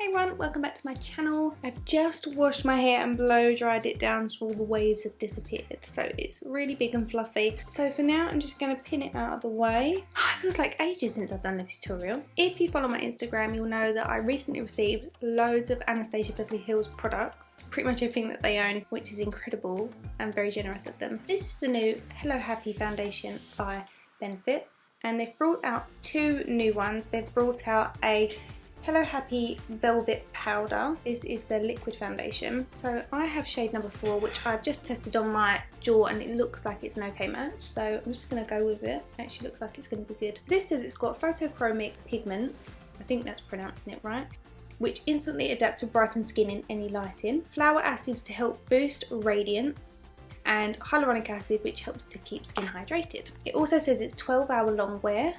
Hey everyone, welcome back to my channel. I've just washed my hair and blow dried it down so all the waves have disappeared. So it's really big and fluffy. So for now I'm just going to pin it out of the way. It feels like ages since I've done a tutorial. If you follow my Instagram, you'll know that I recently received loads of Anastasia Beverly Hills products. Pretty much everything that they own, which is incredible and very generous of them. This is the new Hello Happy foundation by Benefit. And they've brought out two new ones. They've brought out a Hello Happy Velvet Powder. This is the liquid foundation. So I have shade number 4, which I've just tested on my jaw and it looks like it's an okay match. So I'm just gonna go with it. It actually looks like it's gonna be good. This says it's got photochromic pigments. I think that's pronouncing it right. Which instantly adapt to brighten skin in any lighting. Flower acids to help boost radiance. And hyaluronic acid, which helps to keep skin hydrated. It also says it's 12-hour long wear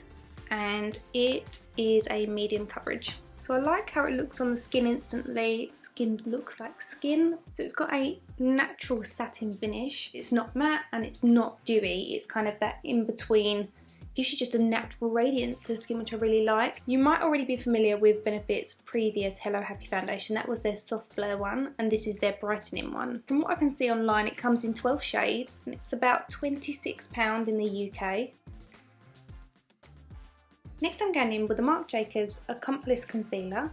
and it is a medium coverage. So I like how it looks on the skin instantly. Skin looks like skin. So it's got a natural satin finish. It's not matte and it's not dewy. It's kind of that in between. Gives you just a natural radiance to the skin, which I really like. You might already be familiar with Benefit's previous Hello Happy foundation. That was their soft blur one, and this is their brightening one. From what I can see online, it comes in 12 shades, and it's about £26 in the UK. Next I'm going in with the Marc Jacobs Accomplice Concealer,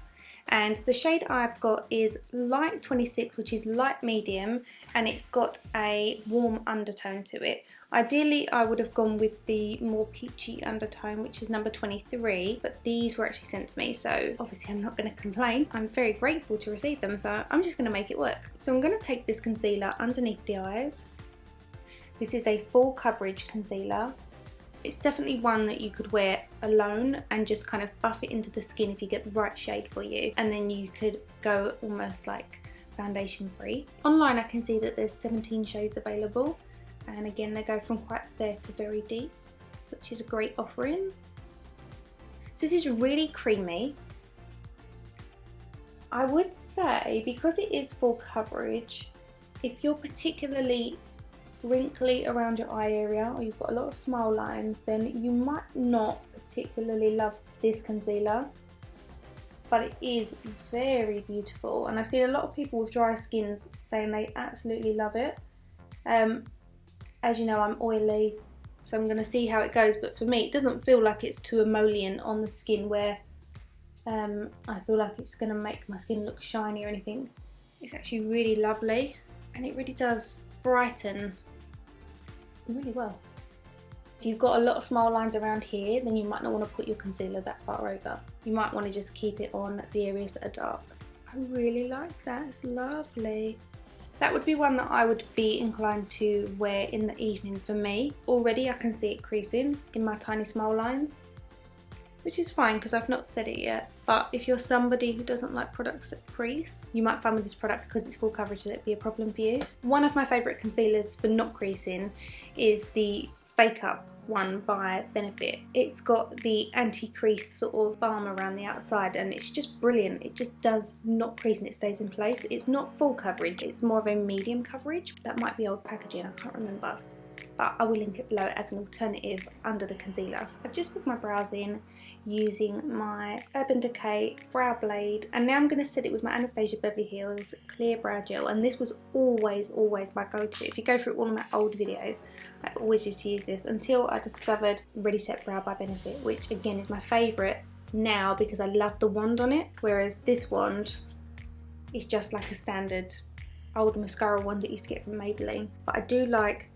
and the shade I've got is light 26, which is light medium, and it's got a warm undertone to it. Ideally I would have gone with the more peachy undertone, which is number 23, but these were actually sent to me, so obviously I'm not going to complain. I'm very grateful to receive them, so I'm just going to make it work. So I'm going to take this concealer underneath the eyes. This is a full coverage concealer. It's definitely one that you could wear alone and just kind of buff it into the skin if you get the right shade for you, and then you could go almost like foundation free. Online I can see that there's 17 shades available, and again they go from quite fair to very deep, which is a great offering. So this is really creamy. I would say because it is full coverage, if you're particularly wrinkly around your eye area or you've got a lot of smile lines, then you might not particularly love this concealer, but it is very beautiful, and I've seen a lot of people with dry skins saying they absolutely love it. As you know, I'm oily, so I'm going to see how it goes, but for me it doesn't feel like it's too emollient on the skin where I feel like it's going to make my skin look shiny or anything. It's actually really lovely, and it really does brighten really well. If you've got a lot of smile lines around here, then you might not want to put your concealer that far over. You might want to just keep it on the areas that are dark. I really like that, it's lovely. That would be one that I would be inclined to wear in the evening for me. Already I can see it creasing in my tiny smile lines, which is fine because I've not said it yet. But if you're somebody who doesn't like products that crease, you might find with this product, because it's full coverage, that it'd be a problem for you. One of my favourite concealers for not creasing is the Fake Up one by Benefit. It's got the anti-crease sort of balm around the outside, and it's just brilliant. It just does not crease and it stays in place. It's not full coverage, it's more of a medium coverage. That might be old packaging, I can't remember. But I will link it below as an alternative under the concealer. I've just put my brows in using my Urban Decay Brow Blade, and now I'm going to set it with my Anastasia Beverly Hills Clear Brow Gel, and this was always my go-to. If you go through all of my old videos, I always used to use this until I discovered Ready Set Brow by Benefit, which again is my favourite now because I love the wand on it, whereas this wand is just like a standard old mascara wand that I used to get from Maybelline. But I do like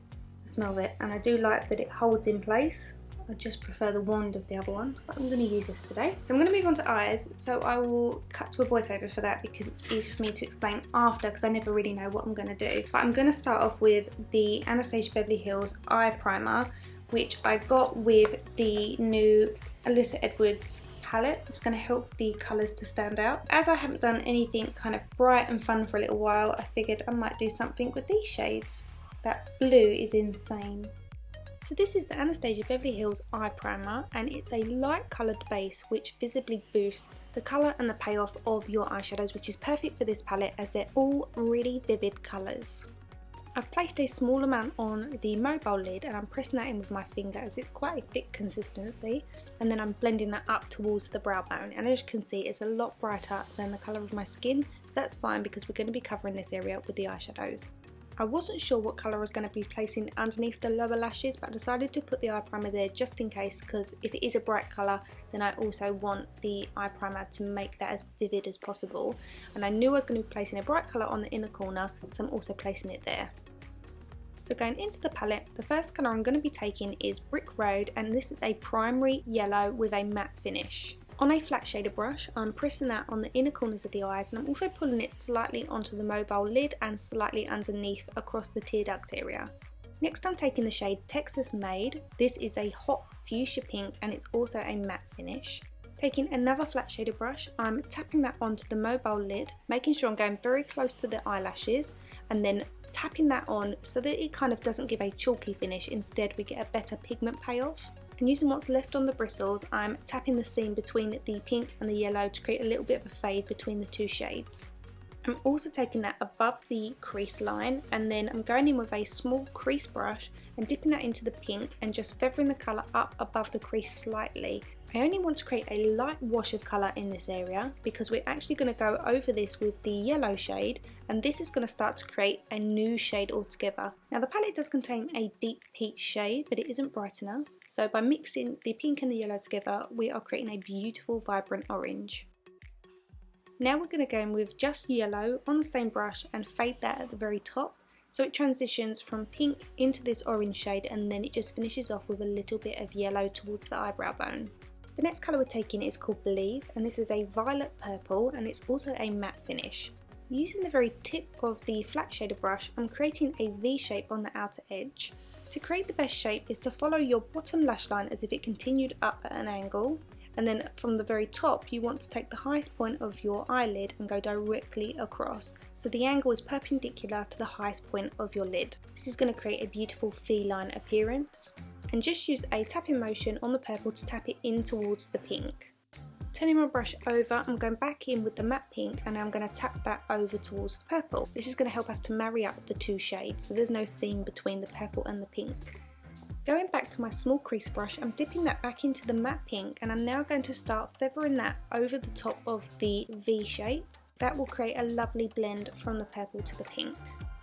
the smell of it, and I do like that it holds in place. I just prefer the wand of the other one, but I'm going to use this today. So I'm going to move on to eyes, so I will cut to a voiceover for that because it's easier for me to explain after, because I never really know what I'm going to do. But I'm going to start off with the Anastasia Beverly Hills Eye Primer, which I got with the new Alyssa Edwards palette. It's going to help the colours to stand out. As I haven't done anything kind of bright and fun for a little while, I figured I might do something with these shades. That blue is insane. So this is the Anastasia Beverly Hills Eye Primer, and it's a light coloured base which visibly boosts the colour and the payoff of your eyeshadows, which is perfect for this palette as they're all really vivid colours. I've placed a small amount on the mobile lid and I'm pressing that in with my finger as it's quite a thick consistency, and then I'm blending that up towards the brow bone, and as you can see it's a lot brighter than the colour of my skin. That's fine because we're going to be covering this area with the eyeshadows. I wasn't sure what colour I was going to be placing underneath the lower lashes, but I decided to put the eye primer there just in case, because if it is a bright colour then I also want the eye primer to make that as vivid as possible, and I knew I was going to be placing a bright colour on the inner corner, so I'm also placing it there. So going into the palette, the first colour I'm going to be taking is Brick Road, and this is a primary yellow with a matte finish. On a flat shader brush, I'm pressing that on the inner corners of the eyes, and I'm also pulling it slightly onto the mobile lid and slightly underneath across the tear duct area. Next I'm taking the shade Texas Made. This is a hot fuchsia pink and it's also a matte finish. Taking another flat shader brush, I'm tapping that onto the mobile lid, making sure I'm going very close to the eyelashes, and then tapping that on so that it kind of doesn't give a chalky finish, instead we get a better pigment payoff. And using what's left on the bristles, I'm tapping the seam between the pink and the yellow to create a little bit of a fade between the two shades. I'm also taking that above the crease line, and then I'm going in with a small crease brush and dipping that into the pink and just feathering the colour up above the crease slightly. I only want to create a light wash of colour in this area because we're actually going to go over this with the yellow shade, and this is going to start to create a new shade altogether. Now the palette does contain a deep peach shade, but it isn't bright enough, so by mixing the pink and the yellow together we are creating a beautiful vibrant orange. Now we're going to go in with just yellow on the same brush and fade that at the very top, so it transitions from pink into this orange shade, and then it just finishes off with a little bit of yellow towards the eyebrow bone. The next colour we're taking is called Believe, and this is a violet purple and it's also a matte finish. Using the very tip of the flat shader brush, I'm creating a V shape on the outer edge. To create the best shape is to follow your bottom lash line as if it continued up at an angle, and then from the very top you want to take the highest point of your eyelid and go directly across, so the angle is perpendicular to the highest point of your lid. This is going to create a beautiful feline appearance, and just use a tapping motion on the purple to tap it in towards the pink. Turning my brush over, I'm going back in with the matte pink and I'm going to tap that over towards the purple. This is going to help us to marry up the two shades so there's no seam between the purple and the pink. Going back to my small crease brush, I'm dipping that back into the matte pink, and I'm now going to start feathering that over the top of the V shape. That will create a lovely blend from the purple to the pink.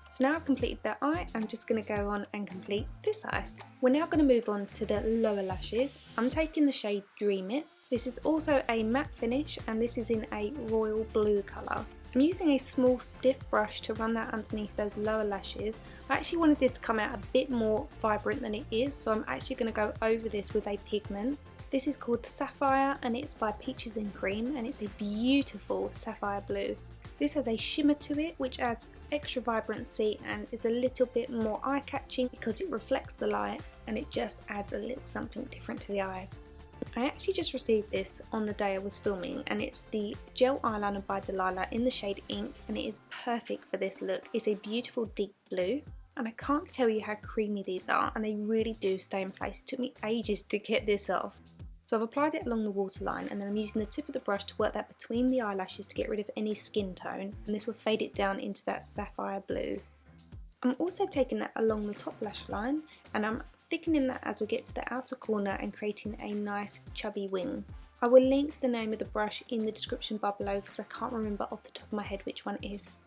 So now I've completed that eye, I'm just going to go on and complete this eye. We're now going to move on to the lower lashes. I'm taking the shade Dream It. This is also a matte finish and this is in a royal blue colour. I'm using a small stiff brush to run that underneath those lower lashes. I actually wanted this to come out a bit more vibrant than it is, so I'm actually going to go over this with a pigment. This is called Sapphire and it's by Peaches and Cream, and it's a beautiful sapphire blue. This has a shimmer to it which adds extra vibrancy and is a little bit more eye-catching because it reflects the light and it just adds a little something different to the eyes. I actually just received this on the day I was filming, and it's the gel eyeliner by Delilah in the shade Ink, and it is perfect for this look. It's a beautiful deep blue and I can't tell you how creamy these are, and they really do stay in place. It took me ages to get this off. So I've applied it along the waterline, and then I'm using the tip of the brush to work that between the eyelashes to get rid of any skin tone, and this will fade it down into that sapphire blue. I'm also taking that along the top lash line and I'm thickening that as we get to the outer corner and creating a nice chubby wing. I will link the name of the brush in the description bar below because I can't remember off the top of my head which one it is.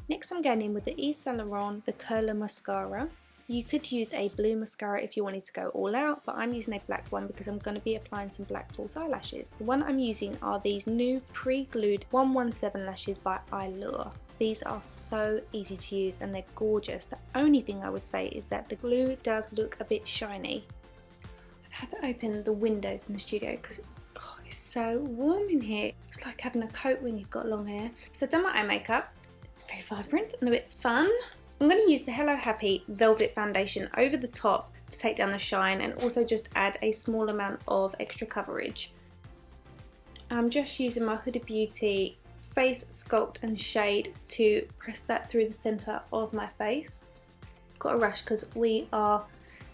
Next I'm going in with the Yves Saint Laurent The Curler Mascara. You could use a blue mascara if you wanted to go all out, but I'm using a black one because I'm going to be applying some black false eyelashes. The one I'm using are these new pre-glued 117 lashes by Allure. These are so easy to use and they're gorgeous. The only thing I would say is that the glue does look a bit shiny. I've had to open the windows in the studio because it's so warm in here. It's like having a coat when you've got long hair. So I've done my eye makeup. It's very vibrant and a bit fun. I'm going to use the Hello Happy Velvet Foundation over the top to take down the shine and also just add a small amount of extra coverage. I'm just using my Huda Beauty Face Sculpt and Shade to press that through the centre of my face. Got a rush because we are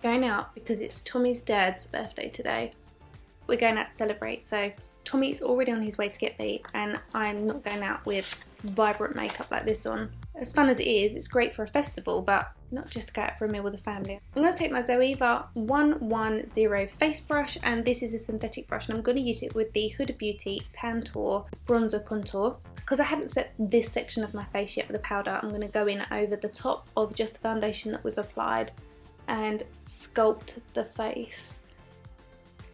going out because it's Tommy's dad's birthday today. We're going out to celebrate, so Tommy's already on his way to get beat and I'm not going out with vibrant makeup like this on. as fun as it is, it's great for a festival, but not just to go out for a meal with the family. I'm going to take my ZOEVA 110 face brush, and this is a synthetic brush, and I'm going to use it with the Huda Beauty Tantour Bronzer Contour. Because I haven't set this section of my face yet with the powder, I'm going to go in over the top of just the foundation that we've applied and sculpt the face.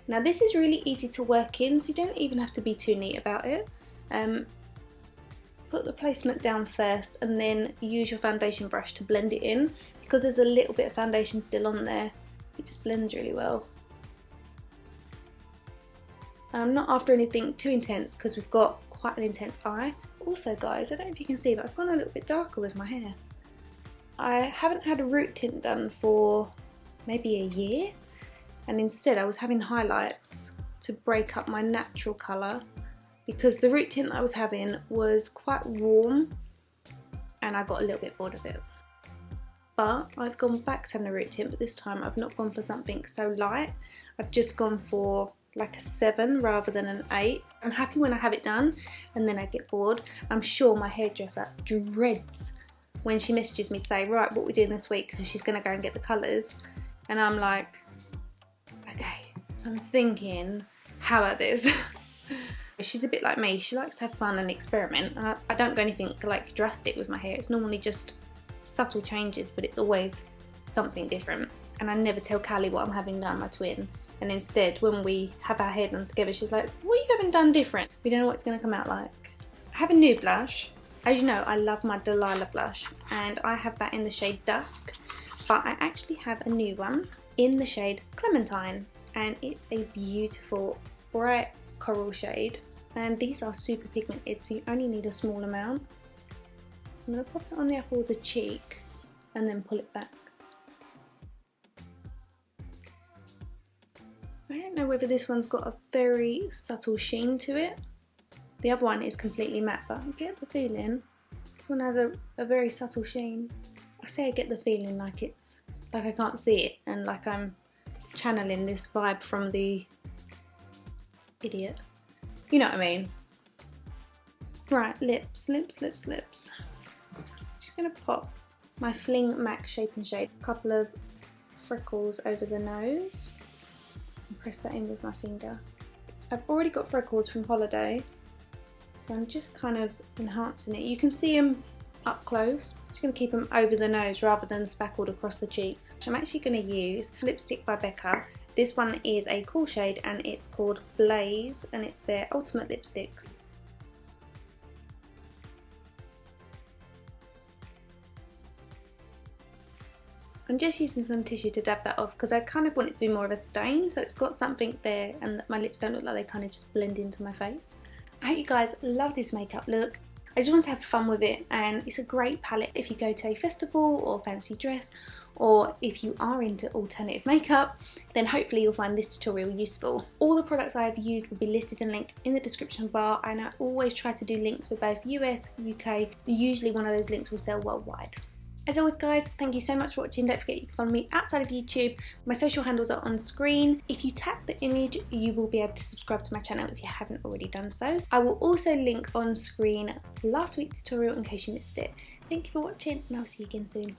Now this is really easy to work in, so you don't even have to be too neat about it. Put the placement down first and then use your foundation brush to blend it in. Because there's a little bit of foundation still on there, it just blends really well. And I'm not after anything too intense because we've got quite an intense eye. Also guys, I don't know if you can see, but I've gone a little bit darker with my hair. I haven't had a root tint done for maybe a year, and instead I was having highlights to break up my natural colour because the root tint that I was having was quite warm and I got a little bit bored of it. But I've gone back to having a root tint, but this time I've not gone for something so light. I've just gone for like a 7 rather than an 8. I'm happy when I have it done and then I get bored. I'm sure my hairdresser dreads when she messages me to say, right, what we're doing this week, because she's going to go and get the colours. And I'm like, okay, so I'm thinking, how about this? She's a bit like me, she likes to have fun and experiment. I don't go anything like drastic with my hair, it's normally just subtle changes, but it's always something different. And I never tell Callie what I'm having done, my twin. And instead, when we have our hair done together, she's like, what you haven't done different? We don't know what it's going to come out like. I have a new blush. As you know, I love my Delilah blush, and I have that in the shade Dusk, but I actually have a new one in the shade Clementine, and it's a beautiful bright coral shade, and these are super pigmented, so you only need a small amount. I'm going to pop it on the apple of the cheek and then pull it back. I don't know whether this one's got a very subtle sheen to it. The other one is completely matte, but I get the feeling this one has a very subtle sheen. I say I get the feeling like it's like I can't see it and like I'm channeling this vibe from the Idiot. You know what I mean? Right, lips. Just gonna pop my Fling MAC Shape and Shade, a couple of freckles over the nose, and press that in with my finger. I've already got freckles from holiday, so I'm just kind of enhancing it. You can see them up close. I'm just going to keep them over the nose rather than spackled across the cheeks. I'm actually going to use lipstick by Becca. This one is a cool shade and it's called Blaze, and it's their Ultimate Lipsticks. I'm just using some tissue to dab that off because I kind of want it to be more of a stain, so it's got something there and that my lips don't look like they kind of just blend into my face. I hope you guys love this makeup look. I just want to have fun with it, and it's a great palette if you go to a festival or fancy dress, or if you are into alternative makeup, then hopefully you'll find this tutorial useful. All the products I have used will be listed and linked in the description bar, and I always try to do links for both US, UK, usually one of those links will sell worldwide. As always guys, thank you so much for watching. Don't forget you can follow me outside of YouTube. My social handles are on screen. If you tap the image, you will be able to subscribe to my channel if you haven't already done so. I will also link on screen last week's tutorial in case you missed it. Thank you for watching, and I'll see you again soon.